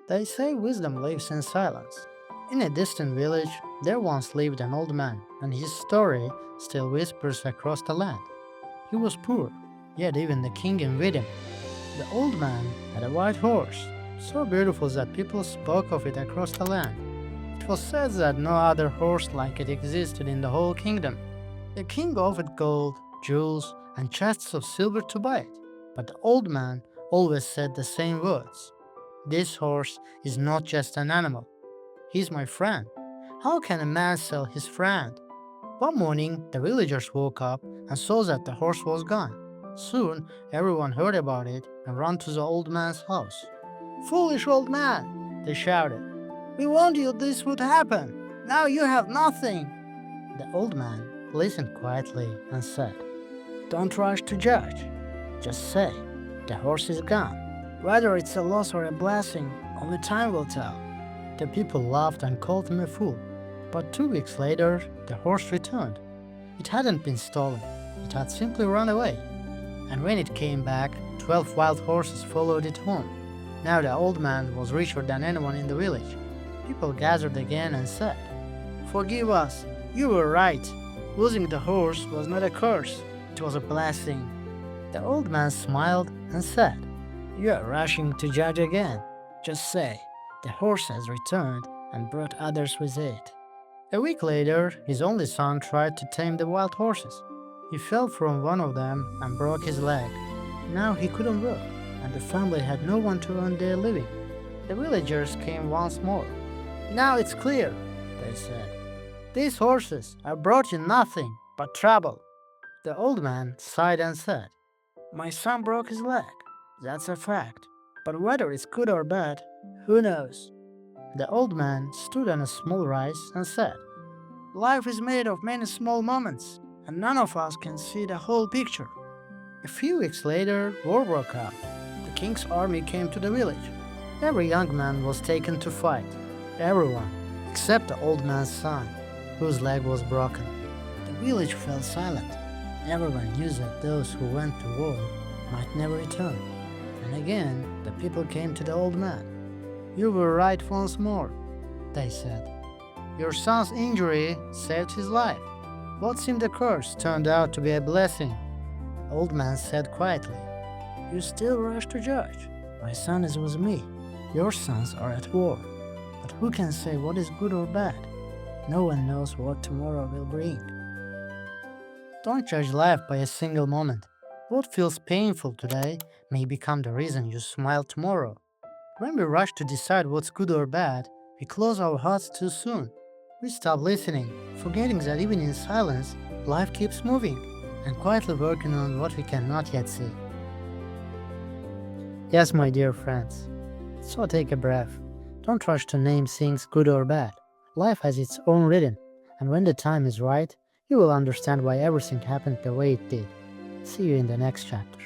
They say wisdom lives in silence. In a distant village, there once lived an old man, and his story still whispers across the land. He was poor, yet even the king envied him. The old man had a white horse, so beautiful that people spoke of it across the land. It was said that no other horse like it existed in the whole kingdom. The king offered gold, jewels, and chests of silver to buy it, but the old man always said the same words. This horse is not just an animal, he's my friend. How can a man sell his friend? One morning, the villagers woke up and saw that the horse was gone. Soon, everyone heard about it and ran to the old man's house. Foolish old man, they shouted. We warned you this would happen. Now you have nothing. The old man listened quietly and said, Don't rush to judge. Just say, the horse is gone. Whether it's a loss or a blessing, only time will tell. The people laughed and called him a fool. But 2 weeks later, the horse returned. It hadn't been stolen, it had simply run away. And when it came back, 12 wild horses followed it home. Now the old man was richer than anyone in the village. People gathered again and said, Forgive us, you were right. Losing the horse was not a curse, it was a blessing. The old man smiled and said, You are rushing to judge again. Just say, the horse has returned and brought others with it. A week later, his only son tried to tame the wild horses. He fell from one of them and broke his leg. Now he couldn't work, and the family had no one to earn their living. The villagers came once more. Now it's clear, they said. These horses have brought you nothing but trouble. The old man sighed and said, My son broke his leg. That's a fact. But whether it's good or bad, who knows? The old man stood on a small rise and said, Life is made of many small moments, and none of us can see the whole picture. A few weeks later, war broke out. The king's army came to the village. Every young man was taken to fight. Everyone, except the old man's son, whose leg was broken. The village fell silent. Everyone knew that those who went to war might never return. And again, the people came to the old man. You were right once more, they said. Your son's injury saved his life. What seemed a curse turned out to be a blessing. The old man said quietly, You still rush to judge. My son is with me. Your sons are at war. But who can say what is good or bad? No one knows what tomorrow will bring. Don't judge life by a single moment. What feels painful today may become the reason you smile tomorrow. When we rush to decide what's good or bad, we close our hearts too soon. We stop listening, forgetting that even in silence, life keeps moving, and quietly working on what we cannot yet see. Yes, my dear friends. So take a breath. Don't rush to name things good or bad. Life has its own rhythm, and when the time is right, you will understand why everything happened the way it did. See you in the next chapter.